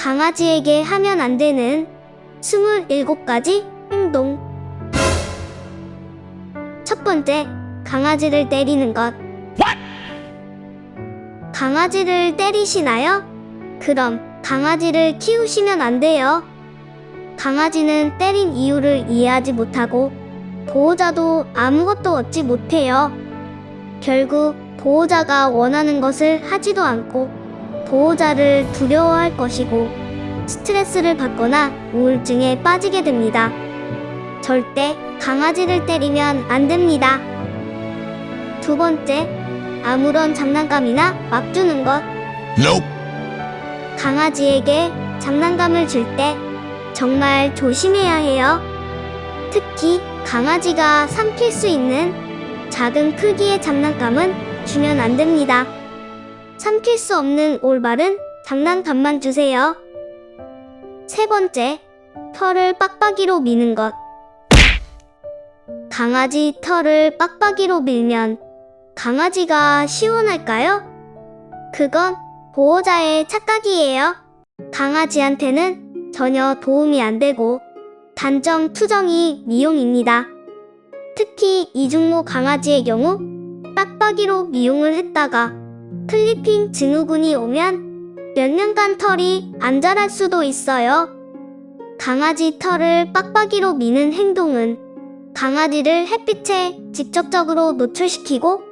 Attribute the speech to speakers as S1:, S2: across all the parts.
S1: 강아지에게 하면 안 되는 27가지 행동. 첫 번째, 강아지를 때리는 것. 강아지를 때리시나요? 그럼 강아지를 키우시면 안 돼요. 강아지는 때린 이유를 이해하지 못하고 보호자도 아무것도 얻지 못해요. 결국 보호자가 원하는 것을 하지도 않고 보호자를 두려워할 것이고 스트레스를 받거나 우울증에 빠지게 됩니다. 절대 강아지를 때리면 안 됩니다. 두 번째, 아무런 장난감이나 막 주는 것.
S2: Nope.
S1: 강아지에게 장난감을 줄 때 정말 조심해야 해요. 특히 강아지가 삼킬 수 있는 작은 크기의 장난감은 주면 안 됩니다. 삼킬 수 없는 올바른 장난감만 주세요. 세 번째, 털을 빡빡이로 미는 것. 강아지 털을 빡빡이로 밀면 강아지가 시원할까요? 그건 보호자의 착각이에요. 강아지한테는 전혀 도움이 안 되고 단정 투정이 미용입니다. 특히 이중모 강아지의 경우 빡빡이로 미용을 했다가 클리핑 증후군이 오면 몇 년간 털이 안 자랄 수도 있어요. 강아지 털을 빡빡이로 미는 행동은 강아지를 햇빛에 직접적으로 노출시키고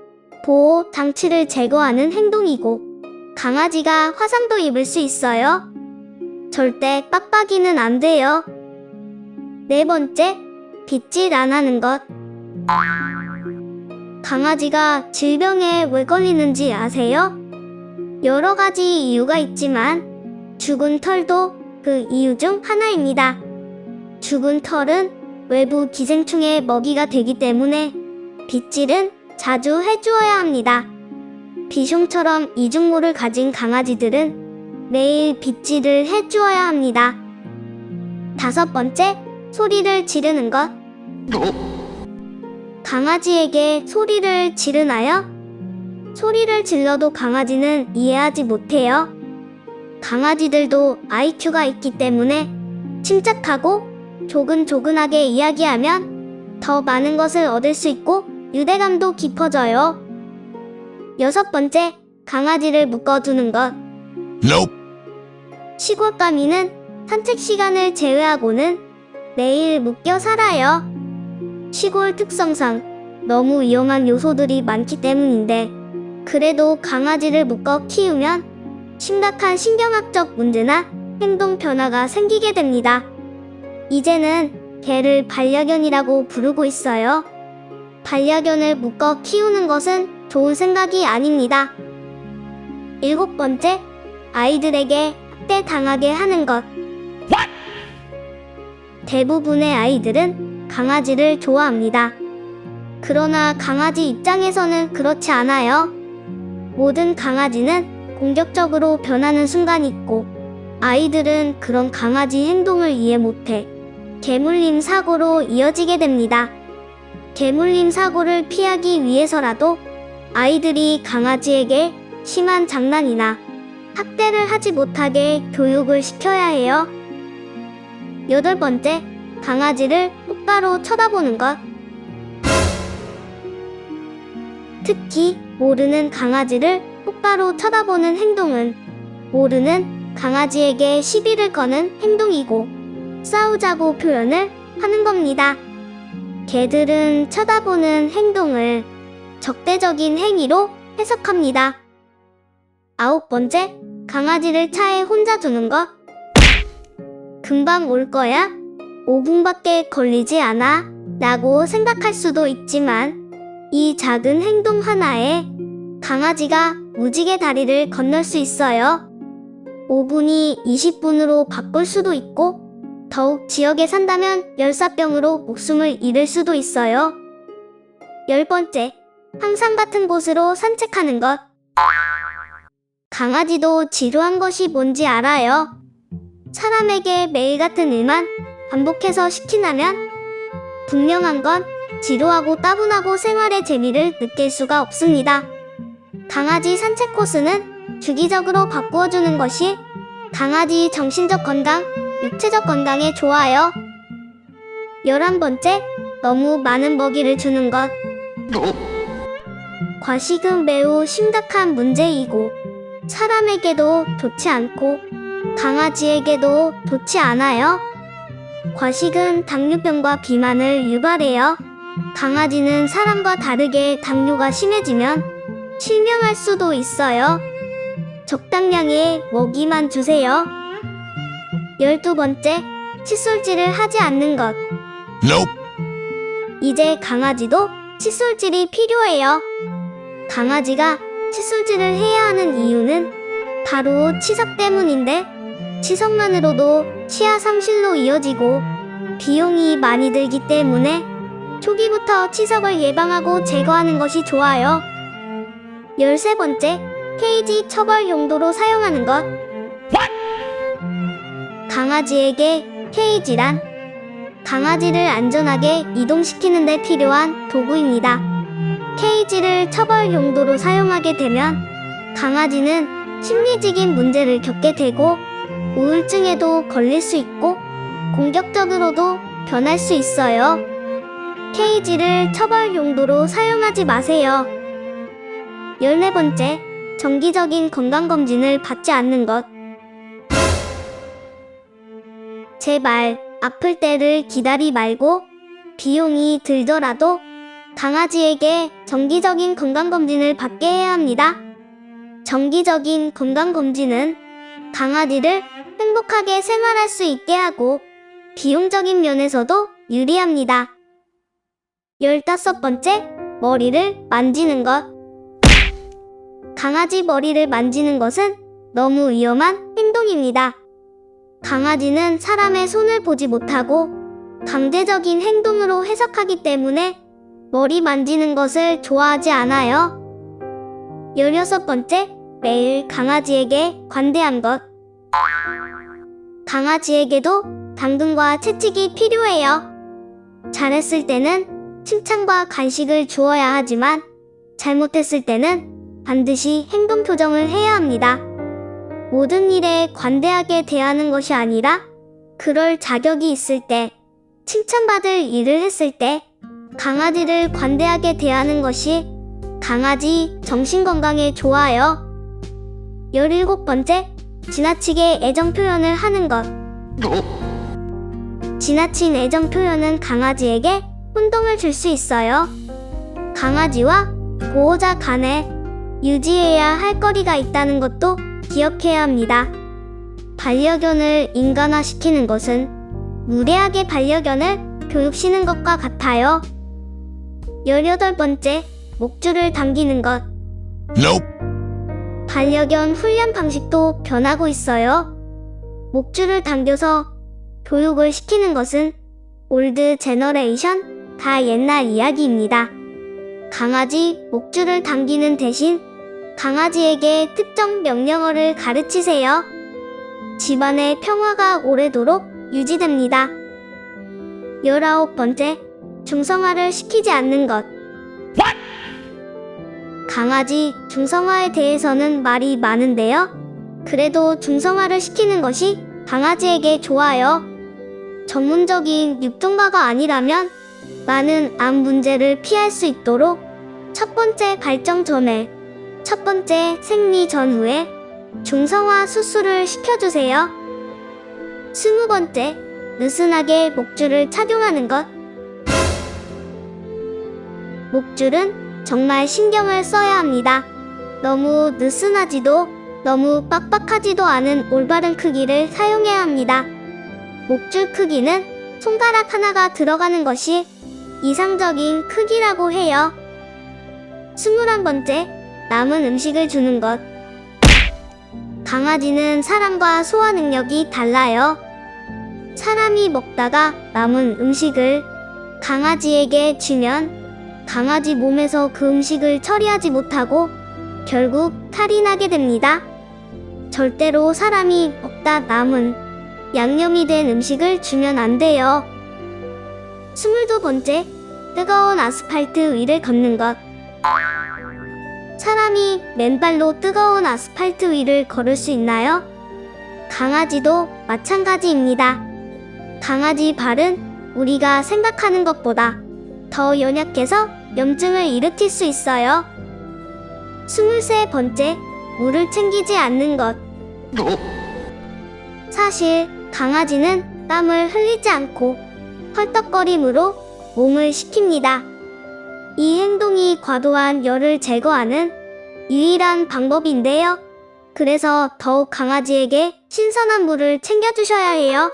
S1: 보호 장치를 제거하는 행동이고 강아지가 화상도 입을 수 있어요. 절대 빡빡이는 안 돼요. 네 번째, 빗질 안 하는 것. 강아지가 질병에 왜 걸리는지 아세요? 여러 가지 이유가 있지만 죽은 털도 그 이유 중 하나입니다. 죽은 털은 외부 기생충의 먹이가 되기 때문에 빗질은 자주 해주어야 합니다. 비숑처럼 이중모를 가진 강아지들은 매일 빗질을 해주어야 합니다. 다섯 번째, 소리를 지르는 것. 강아지에게 소리를 지르나요? 소리를 질러도 강아지는 이해하지 못해요. 강아지들도 IQ가 있기 때문에 침착하고 조근조근하게 이야기하면 더 많은 것을 얻을 수 있고 유대감도 깊어져요. 여섯 번째, 강아지를 묶어두는 것.
S2: Nope.
S1: 시골가미는 산책 시간을 제외하고는 매일 묶여 살아요. 시골 특성상 너무 위험한 요소들이 많기 때문인데 그래도 강아지를 묶어 키우면 심각한 신경학적 문제나 행동 변화가 생기게 됩니다. 이제는 개를 반려견이라고 부르고 있어요. 반려견을 묶어 키우는 것은 좋은 생각이 아닙니다. 일곱 번째, 아이들에게 학대당하게 하는 것. 대부분의 아이들은 강아지를 좋아합니다. 그러나 강아지 입장에서는 그렇지 않아요. 모든 강아지는 공격적으로 변하는 순간이 있고 아이들은 그런 강아지 행동을 이해 못해 개물림 사고로 이어지게 됩니다. 개물림 사고를 피하기 위해서라도 아이들이 강아지에게 심한 장난이나 학대를 하지 못하게 교육을 시켜야 해요. 여덟 번째, 강아지를 똑바로 쳐다보는 것. 특히 모르는 강아지를 똑바로 쳐다보는 행동은 모르는 강아지에게 시비를 거는 행동이고 싸우자고 표현을 하는 겁니다. 개들은 쳐다보는 행동을 적대적인 행위로 해석합니다. 아홉 번째, 강아지를 차에 혼자 두는 것. 금방 올 거야? 5분밖에 걸리지 않아? 라고 생각할 수도 있지만 이 작은 행동 하나에 강아지가 무지개 다리를 건널 수 있어요. 5분이 20분으로 바꿀 수도 있고 더욱 지역에 산다면 열사병으로 목숨을 잃을 수도 있어요. 열 번째, 항상 같은 곳으로 산책하는 것. 강아지도 지루한 것이 뭔지 알아요. 사람에게 매일 같은 일만 반복해서 시킨다면 분명한 건 지루하고 따분하고 생활의 재미를 느낄 수가 없습니다. 강아지 산책 코스는 주기적으로 바꾸어주는 것이 강아지 정신적 건강, 육체적 건강에 좋아요. 11번째, 너무 많은 먹이를 주는 것. 과식은 매우 심각한 문제이고 사람에게도 좋지 않고 강아지에게도 좋지 않아요. 과식은 당뇨병과 비만을 유발해요. 강아지는 사람과 다르게 당뇨가 심해지면 실명할 수도 있어요. 적당량의 먹이만 주세요. 12번째, 칫솔질을 하지 않는 것.
S2: Nope.
S1: 이제 강아지도 칫솔질이 필요해요. 강아지가 칫솔질을 해야 하는 이유는 바로 치석 때문인데 치석만으로도 치아 상실로 이어지고 비용이 많이 들기 때문에 초기부터 치석을 예방하고 제거하는 것이 좋아요. 13번째, 케이지 처벌 용도로 사용하는 것. 강아지에게 케이지란 강아지를 안전하게 이동시키는 데 필요한 도구입니다. 케이지를 처벌 용도로 사용하게 되면 강아지는 심리적인 문제를 겪게 되고 우울증에도 걸릴 수 있고 공격적으로도 변할 수 있어요. 케이지를 처벌 용도로 사용하지 마세요. 14번째, 정기적인 건강검진을 받지 않는 것. 제발 아플 때를 기다리 말고 비용이 들더라도 강아지에게 정기적인 건강검진을 받게 해야 합니다. 정기적인 건강검진은 강아지를 행복하게 생활할 수 있게 하고 비용적인 면에서도 유리합니다. 15번째, 머리를 만지는 것. 강아지 머리를 만지는 것은 너무 위험한 행동입니다. 강아지는 사람의 손을 보지 못하고 강제적인 행동으로 해석하기 때문에 머리 만지는 것을 좋아하지 않아요. 16번째, 매일 강아지에게 관대한 것. 강아지에게도 당근과 채찍이 필요해요. 잘했을 때는 칭찬과 간식을 주어야 하지만 잘못했을 때는 반드시 행동 표정을 해야 합니다. 모든 일에 관대하게 대하는 것이 아니라 그럴 자격이 있을 때, 칭찬받을 일을 했을 때 강아지를 관대하게 대하는 것이 강아지 정신건강에 좋아요. 17번째, 지나치게 애정 표현을 하는 것. 지나친 애정 표현은 강아지에게 혼동을 줄 수 있어요. 강아지와 보호자 간에 유지해야 할 거리가 있다는 것도 기억해야 합니다. 반려견을 인간화시키는 것은 무례하게 반려견을 교육시키는 것과 같아요. 18번째, 목줄을 당기는 것.
S2: Nope.
S1: 반려견 훈련 방식도 변하고 있어요. 목줄을 당겨서 교육을 시키는 것은 올드 제너레이션, 다 옛날 이야기입니다. 강아지 목줄을 당기는 대신 강아지에게 특정 명령어를 가르치세요. 집안의 평화가 오래도록 유지됩니다. 19번째, 중성화를 시키지 않는 것. 강아지 중성화에 대해서는 말이 많은데요. 그래도 중성화를 시키는 것이 강아지에게 좋아요. 전문적인 육종가가 아니라면 많은 암 문제를 피할 수 있도록 첫 번째 발정 전에, 첫 번째 생리 전후에 중성화 수술을 시켜주세요. 20번째, 느슨하게 목줄을 착용하는 것. 목줄은 정말 신경을 써야 합니다. 너무 느슨하지도 너무 빡빡하지도 않은 올바른 크기를 사용해야 합니다. 목줄 크기는 손가락 하나가 들어가는 것이 이상적인 크기라고 해요. 21번째, 남은 음식을 주는 것. 강아지는 사람과 소화 능력이 달라요. 사람이 먹다가 남은 음식을 강아지에게 주면 강아지 몸에서 그 음식을 처리하지 못하고 결국 탈이 나게 됩니다. 절대로 사람이 먹다 남은 양념이 된 음식을 주면 안 돼요. 22번째, 뜨거운 아스팔트 위를 걷는 것. 사람이 맨발로 뜨거운 아스팔트 위를 걸을 수 있나요? 강아지도 마찬가지입니다. 강아지 발은 우리가 생각하는 것보다 더 연약해서 염증을 일으킬 수 있어요. 23번째, 물을 챙기지 않는 것. 사실 강아지는 땀을 흘리지 않고 헐떡거림으로 몸을 식힙니다. 이 행동이 과도한 열을 제거하는 유일한 방법인데요. 그래서 더욱 강아지에게 신선한 물을 챙겨주셔야 해요.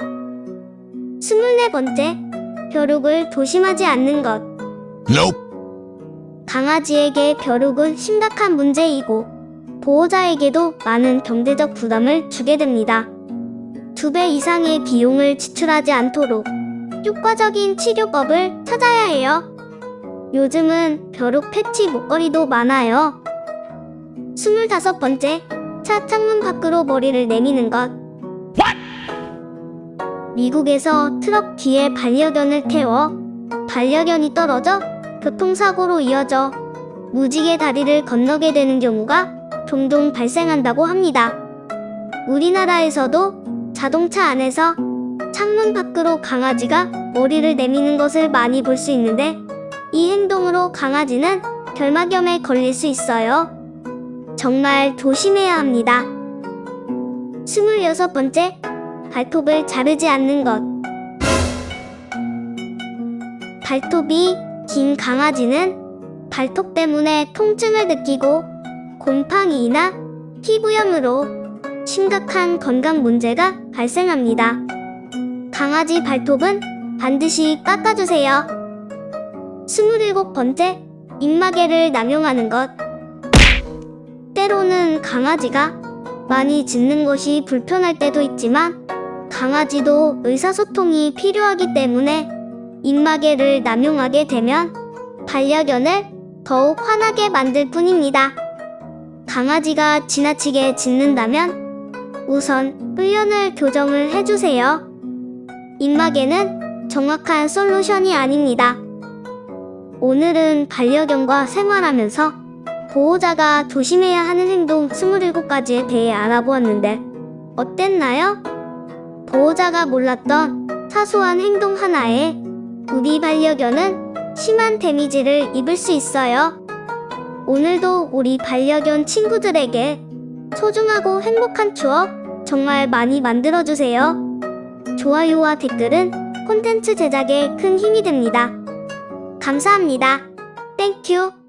S1: 24번째, 벼룩을 조심하지 않는 것.
S2: Nope.
S1: 강아지에게 벼룩은 심각한 문제이고 보호자에게도 많은 경제적 부담을 주게 됩니다. 2배 이상의 비용을 지출하지 않도록 효과적인 치료법을 찾아야 해요. 요즘은 벼룩 패치 목걸이도 많아요. 25번째, 차 창문 밖으로 머리를 내미는 것. 미국에서 트럭 뒤에 반려견을 태워 반려견이 떨어져 교통사고로 이어져 무지개 다리를 건너게 되는 경우가 종종 발생한다고 합니다. 우리나라에서도 자동차 안에서 창문 밖으로 강아지가 머리를 내미는 것을 많이 볼 수 있는데 이 행동으로 강아지는 결막염에 걸릴 수 있어요. 정말 조심해야 합니다. 26번째, 발톱을 자르지 않는 것. 발톱이 긴 강아지는 발톱 때문에 통증을 느끼고 곰팡이나 피부염으로 심각한 건강 문제가 발생합니다. 강아지 발톱은 반드시 깎아주세요. 27번째, 입마개를 남용하는 것. 때로는 강아지가 많이 짖는 것이 불편할 때도 있지만 강아지도 의사소통이 필요하기 때문에 입마개를 남용하게 되면 반려견을 더욱 화나게 만들 뿐입니다. 강아지가 지나치게 짖는다면 우선 훈련을 교정을 해주세요. 입마개는 정확한 솔루션이 아닙니다. 오늘은 반려견과 생활하면서 보호자가 조심해야 하는 행동 27가지에 대해 알아보았는데 어땠나요? 보호자가 몰랐던 사소한 행동 하나에 우리 반려견은 심한 데미지를 입을 수 있어요. 오늘도 우리 반려견 친구들에게 소중하고 행복한 추억 정말 많이 만들어주세요. 좋아요와 댓글은 콘텐츠 제작에 큰 힘이 됩니다. 감사합니다. 땡큐.